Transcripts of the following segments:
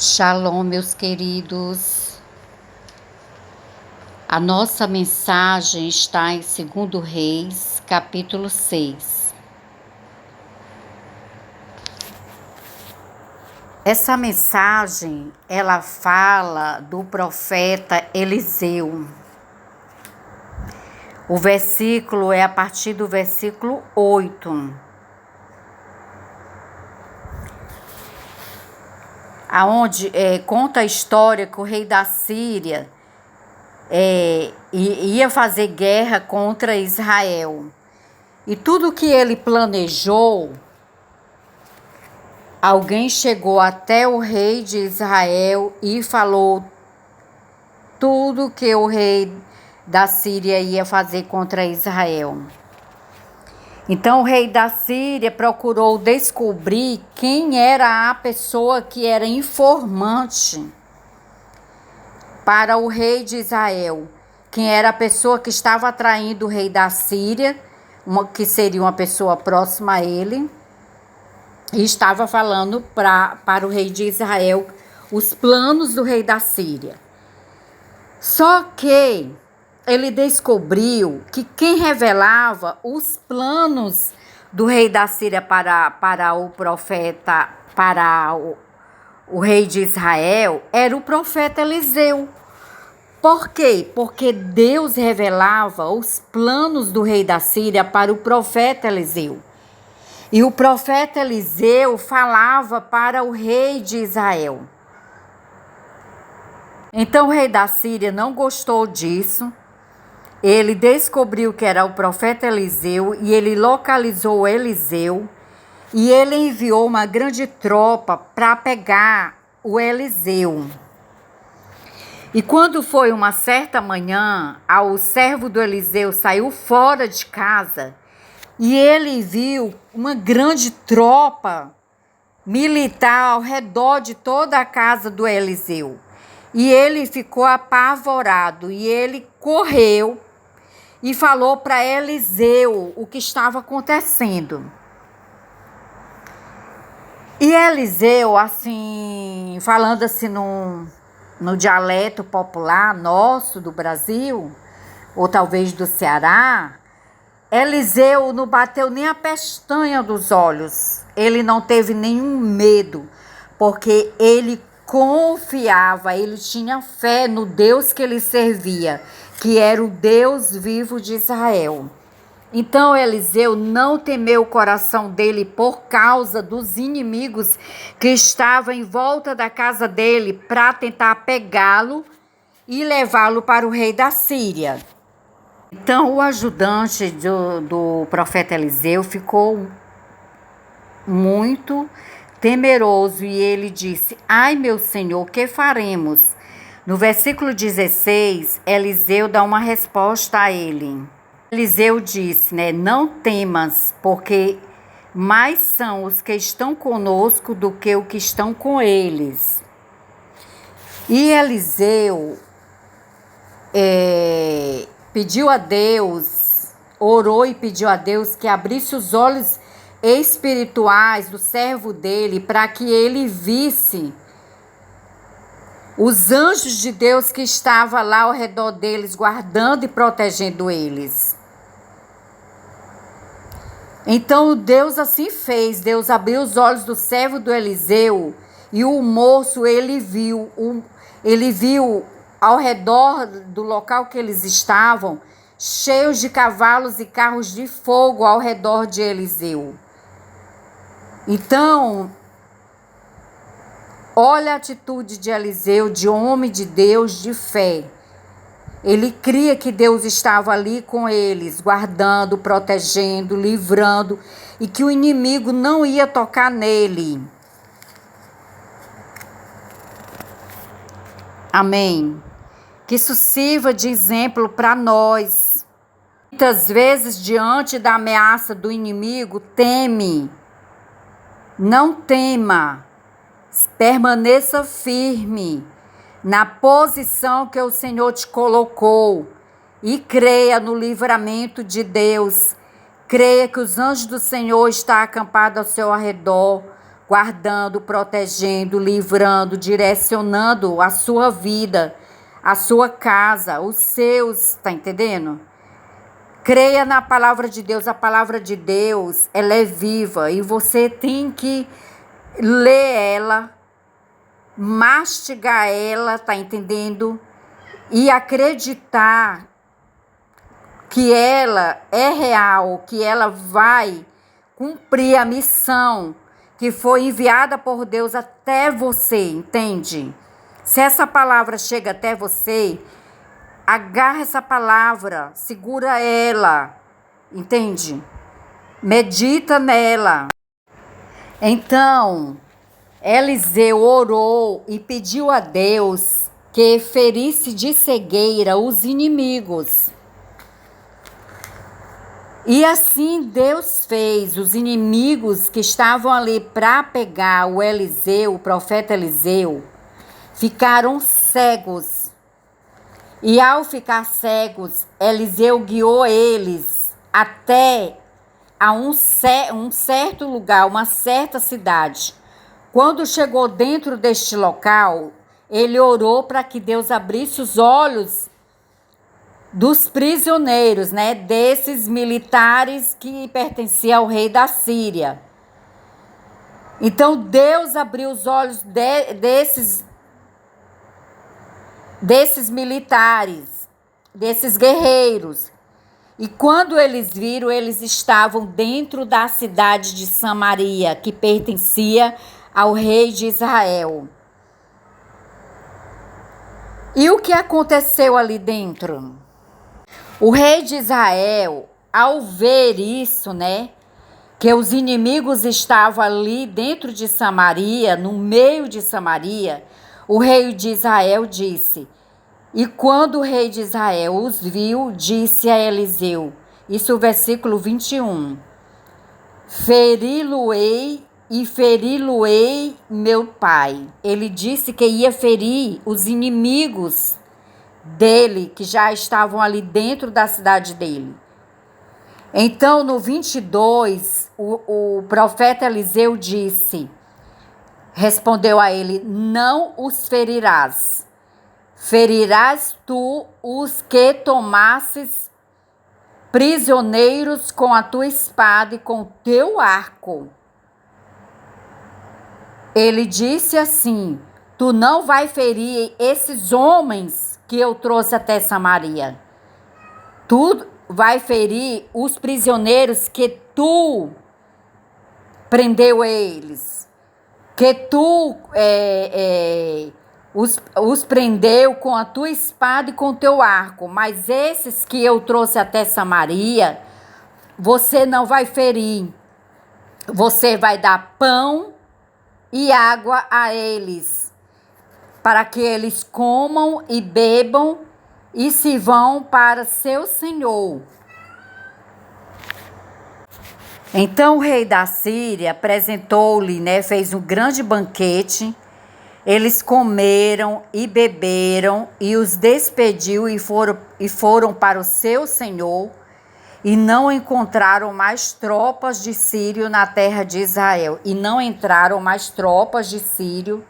Shalom, meus queridos. A nossa mensagem está em 2 Reis, capítulo 6. Essa mensagem, ela fala do profeta Eliseu. O versículo é a partir do versículo 8. Aonde conta a história que o rei da Síria ia fazer guerra contra Israel. E tudo que ele planejou, alguém chegou até o rei de Israel e falou tudo que o rei da Síria ia fazer contra Israel. Então o rei da Síria procurou descobrir quem era a pessoa que era informante para o rei de Israel, quem era a pessoa que estava atraindo o rei da Síria, que seria uma pessoa próxima a ele, e estava falando para o rei de Israel os planos do rei da Síria. Só que ele descobriu que quem revelava os planos do rei da Síria para o profeta, para o rei de Israel, era o profeta Eliseu. Por quê? Porque Deus revelava os planos do rei da Síria para o profeta Eliseu. E o profeta Eliseu falava para o rei de Israel. Então o rei da Síria não gostou disso. Ele descobriu que era o profeta Eliseu e ele localizou Eliseu e ele enviou uma grande tropa para pegar o Eliseu. E quando foi uma certa manhã, o servo do Eliseu saiu fora de casa e ele viu uma grande tropa militar ao redor de toda a casa do Eliseu. E ele ficou apavorado e ele correu e falou para Eliseu o que estava acontecendo. E Eliseu, assim, falando assim no dialeto popular nosso do Brasil, ou talvez do Ceará, Eliseu não bateu nem a pestaña dos olhos. Ele não teve nenhum medo, porque ele confiava, ele tinha fé no Deus que ele servia, que era o Deus vivo de Israel. Então Eliseu não temeu o coração dele por causa dos inimigos que estavam em volta da casa dele para tentar pegá-lo e levá-lo para o rei da Síria. Então o ajudante do profeta Eliseu ficou muito temeroso e ele disse: "Ai, meu senhor, o que faremos?" No versículo 16, Eliseu dá uma resposta a ele. Eliseu disse, "Não temas, porque mais são os que estão conosco do que os que estão com eles." E Eliseu pediu a Deus, orou e pediu a Deus que abrisse os olhos espirituais do servo dele para que ele visse os anjos de Deus que estavam lá ao redor deles, guardando e protegendo eles. Então Deus assim fez, Deus abriu os olhos do servo do Eliseu e o moço ele viu ao redor do local que eles estavam, cheios de cavalos e carros de fogo ao redor de Eliseu. Então, olha a atitude de Eliseu, de homem de Deus, de fé. Ele cria que Deus estava ali com eles, guardando, protegendo, livrando, e que o inimigo não ia tocar nele. Amém. Que isso sirva de exemplo para nós. Muitas vezes, diante da ameaça do inimigo, teme. Não tema. Permaneça firme na posição que o Senhor te colocou e creia no livramento de Deus. Creia que os anjos do Senhor estão acampados ao seu redor, guardando, protegendo, livrando, direcionando a sua vida, a sua casa, os seus, tá entendendo? Creia na palavra de Deus, a palavra de Deus, ela é viva e você tem que ler ela, mastigar ela, tá entendendo? E acreditar que ela é real, que ela vai cumprir a missão que foi enviada por Deus até você, entende? Se essa palavra chega até você, agarra essa palavra, segura ela, entende? Medita nela. Então, Eliseu orou e pediu a Deus que ferisse de cegueira os inimigos. E assim Deus fez. Os inimigos que estavam ali para pegar o Eliseu, o profeta Eliseu, ficaram cegos. E ao ficar cegos, Eliseu guiou eles até a um certo lugar, uma certa cidade. Quando chegou dentro deste local, ele orou para que Deus abrisse os olhos dos prisioneiros, né? Desses militares que pertenciam ao rei da Síria. Então Deus abriu os olhos desses militares, desses guerreiros. E quando eles viram, eles estavam dentro da cidade de Samaria, que pertencia ao rei de Israel. E o que aconteceu ali dentro? O rei de Israel, ao ver isso, né, que os inimigos estavam ali dentro de Samaria, no meio de Samaria, o rei de Israel disse, e quando o rei de Israel os viu, disse a Eliseu, isso é o versículo 21, feri-lo-ei e feri-lo-ei meu pai. Ele disse que ia ferir os inimigos dele, que já estavam ali dentro da cidade dele. Então, no 22, o profeta Eliseu disse, respondeu a ele, não os ferirás. Ferirás tu os que tomasses prisioneiros com a tua espada e com o teu arco. Ele disse assim, tu não vai ferir esses homens que eu trouxe até Samaria. Tu vai ferir os prisioneiros que tu prendeu eles. Que tu os prendeu com a tua espada e com o teu arco. Mas esses que eu trouxe até Samaria, você não vai ferir. Você vai dar pão e água a eles, para que eles comam e bebam e se vão para seu senhor. Então o rei da Síria apresentou-lhe, né, fez um grande banquete. Eles comeram e beberam e os despediu e foram para o seu senhor e não encontraram mais tropas de Sírio na terra de Israel. E não entraram mais tropas de Sírio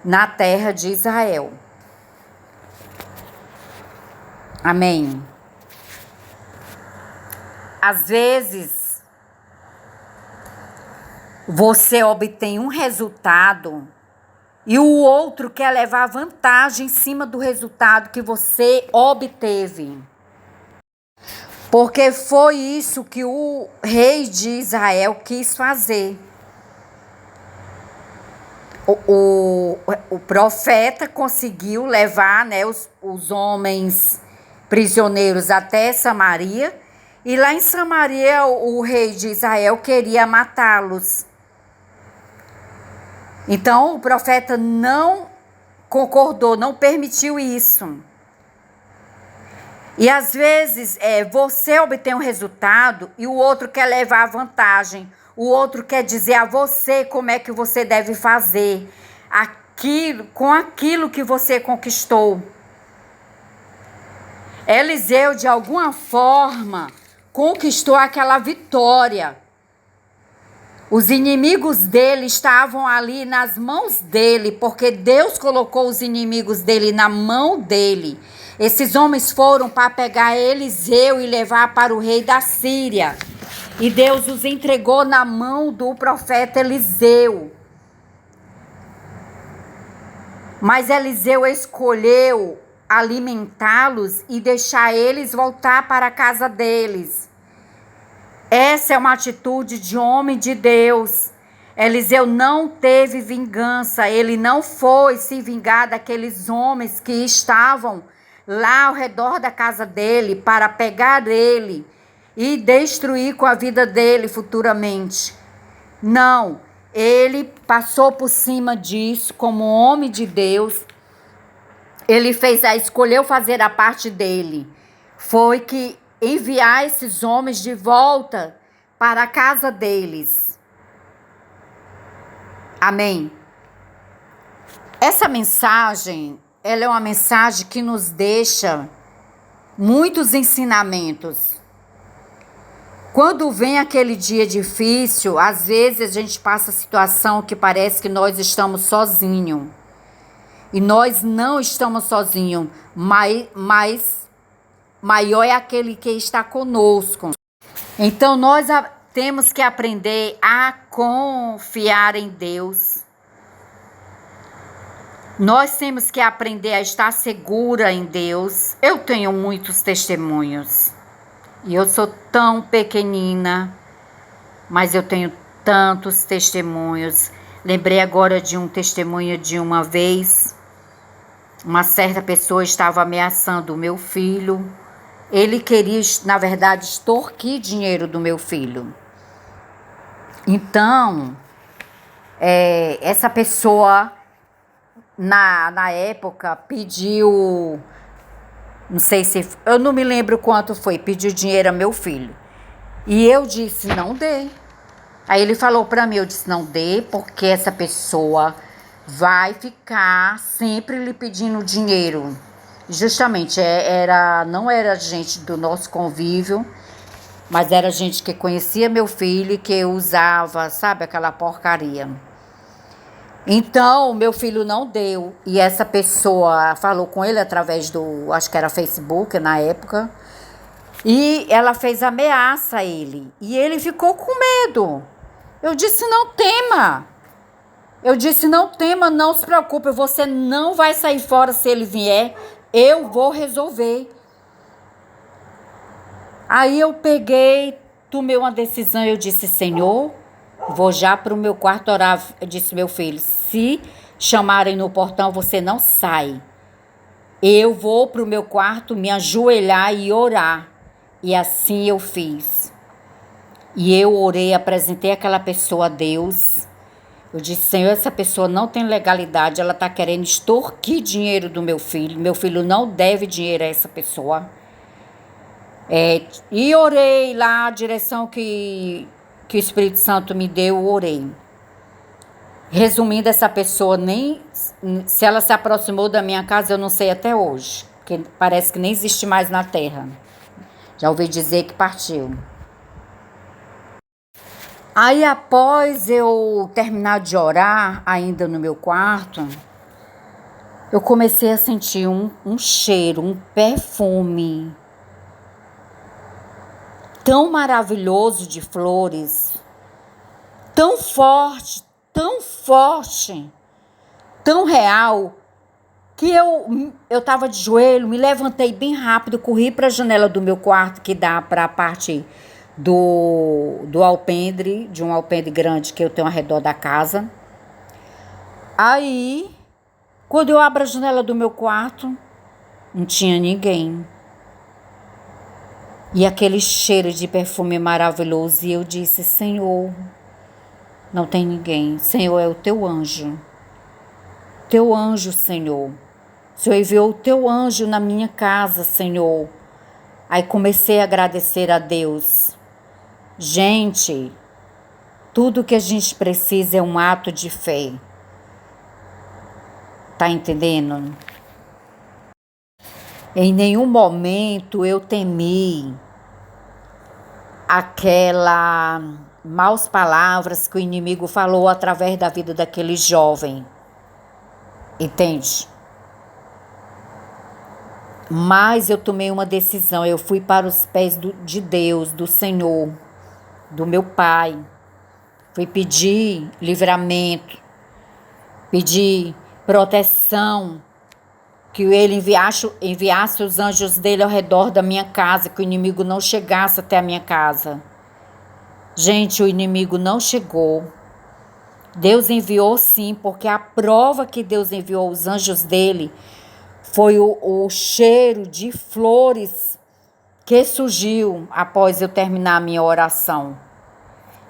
na terra de Israel. Amém. Às vezes, você obtém um resultado e o outro quer levar vantagem em cima do resultado que você obteve. Porque foi isso que o rei de Israel quis fazer. O profeta conseguiu levar, né, os homens prisioneiros até Samaria. E lá em Samaria o rei de Israel queria matá-los. Então o profeta não concordou, não permitiu isso. E às vezes você obtém um resultado e o outro quer levar a vantagem. O outro quer dizer a você como é que você deve fazer com aquilo que você conquistou. Eliseu, de alguma forma, conquistou aquela vitória. Os inimigos dele estavam ali nas mãos dele, porque Deus colocou os inimigos dele na mão dele. Esses homens foram para pegar Eliseu e levar para o rei da Síria. E Deus os entregou na mão do profeta Eliseu. Mas Eliseu escolheu alimentá-los e deixar eles voltar para a casa deles. Essa é uma atitude de homem de Deus. Eliseu não teve vingança, ele não foi se vingar daqueles homens que estavam lá ao redor da casa dele para pegar ele e destruir com a vida dele futuramente. Não, ele passou por cima disso como homem de Deus. Ele escolheu fazer a parte dele. Foi que enviar esses homens de volta para a casa deles. Amém. Essa mensagem, ela é uma mensagem que nos deixa muitos ensinamentos. Quando vem aquele dia difícil, às vezes a gente passa situação que parece que nós estamos sozinhos. E nós não estamos sozinhos, mas maior é aquele que está conosco. Então nós temos que aprender a confiar em Deus. Nós temos que aprender a estar segura em Deus. Eu tenho muitos testemunhos. E eu sou tão pequenina, mas eu tenho tantos testemunhos. Lembrei agora de um testemunho de uma vez. Uma certa pessoa estava ameaçando o meu filho. Ele queria, na verdade, extorquir dinheiro do meu filho. Então, essa pessoa, na época, pediu, não sei se, eu não me lembro quanto foi, pediu dinheiro a meu filho. E eu disse, não dê. Aí ele falou para mim, eu disse, não dê, porque essa pessoa vai ficar sempre lhe pedindo dinheiro. Justamente, não era gente do nosso convívio, mas era gente que conhecia meu filho e que usava, sabe, aquela porcaria. Então, meu filho não deu. E essa pessoa falou com ele através acho que era Facebook na época, e ela fez ameaça a ele. E ele ficou com medo. Eu disse, não tema. Não se preocupe, você não vai sair fora se ele vier. Eu vou resolver. Aí eu peguei, tomei uma decisão, eu disse, Senhor, vou já para o meu quarto orar. Eu disse, meu filho, se chamarem no portão, você não sai. Eu vou para o meu quarto me ajoelhar e orar. E assim eu fiz. E eu orei, apresentei aquela pessoa a Deus. Eu disse, Senhor, essa pessoa não tem legalidade, ela está querendo extorquir dinheiro do meu filho. Meu filho não deve dinheiro a essa pessoa. E orei lá, a direção que o Espírito Santo me deu, orei. Resumindo, essa pessoa nem, se ela se aproximou da minha casa, eu não sei até hoje. Porque parece que nem existe mais na terra. Já ouvi dizer que partiu. Aí, após eu terminar de orar, ainda no meu quarto, eu comecei a sentir um cheiro, um perfume tão maravilhoso de flores, tão forte, tão real, que eu estava de joelho, me levantei bem rápido, corri para a janela do meu quarto, que dá para a parte do alpendre, de um alpendre grande que eu tenho ao redor da casa. Aí, quando eu abro a janela do meu quarto, não tinha ninguém. E aquele cheiro de perfume maravilhoso, e eu disse, Senhor, não tem ninguém. Senhor, é o teu anjo. Teu anjo, Senhor. O Senhor enviou o teu anjo na minha casa, Senhor. Aí comecei a agradecer a Deus. Gente, tudo que a gente precisa é um ato de fé. Tá entendendo? Em nenhum momento eu temi maus palavras que o inimigo falou através da vida daquele jovem. Entende? Mas eu tomei uma decisão, eu fui para os pés de Deus, do Senhor, do meu Pai. Fui pedir livramento, pedir proteção, que ele enviasse os anjos dele ao redor da minha casa, que o inimigo não chegasse até a minha casa. Gente, o inimigo não chegou. Deus enviou sim, porque a prova que Deus enviou os anjos dele foi o cheiro de flores que surgiu após eu terminar a minha oração.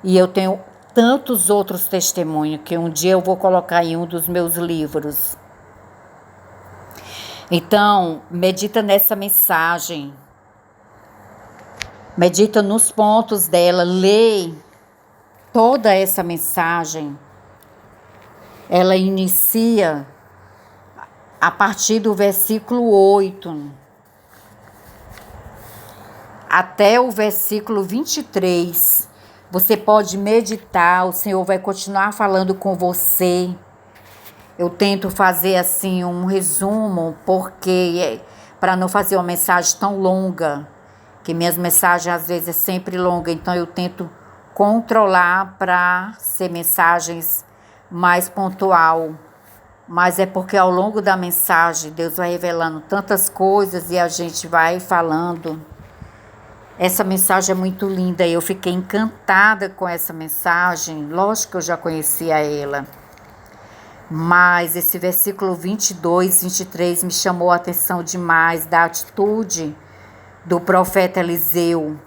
E eu tenho tantos outros testemunhos que um dia eu vou colocar em um dos meus livros. Então, medita nessa mensagem. Medita nos pontos dela, lê toda essa mensagem. Ela inicia a partir do versículo 8 até o versículo 23. Você pode meditar, o Senhor vai continuar falando com você. Eu tento fazer assim um resumo, porque para não fazer uma mensagem tão longa, que minhas mensagens às vezes é sempre longa, então eu tento controlar para ser mensagens mais pontual. Mas é porque ao longo da mensagem Deus vai revelando tantas coisas e a gente vai falando. Essa mensagem é muito linda, eu fiquei encantada com essa mensagem. Lógico que eu já conhecia ela. Mas esse versículo 22, 23 me chamou a atenção demais da atitude do profeta Eliseu.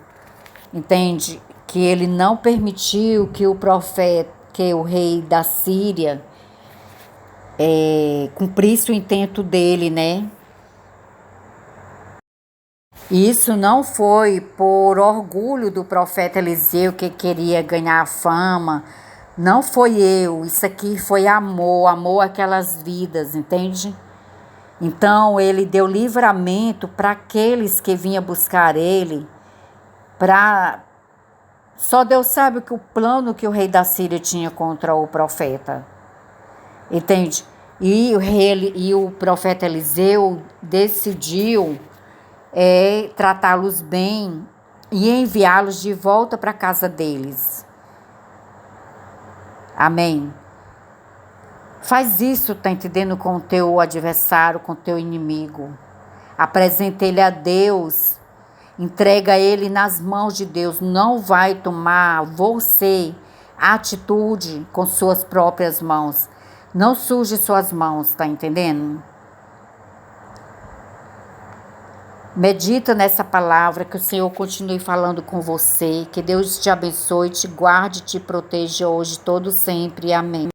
Entende? Que ele não permitiu que o rei da Síria cumprisse o intento dele, né? Isso não foi por orgulho do profeta Eliseu que queria ganhar fama. Não foi isso aqui foi amor àquelas vidas, entende? Então ele deu livramento para aqueles que vinham buscar ele, só Deus sabe que o plano que o rei da Síria tinha contra o profeta, entende? E o profeta Eliseu decidiu tratá-los bem e enviá-los de volta para a casa deles. Amém. Faz isso, tá entendendo, com o teu adversário, com o teu inimigo. Apresenta ele a Deus. Entrega ele nas mãos de Deus. Não vai tomar você a atitude com suas próprias mãos. Não suje suas mãos, tá entendendo? Medita nessa palavra, que o Senhor continue falando com você, que Deus te abençoe, te guarde, te proteja hoje, todo sempre. Amém.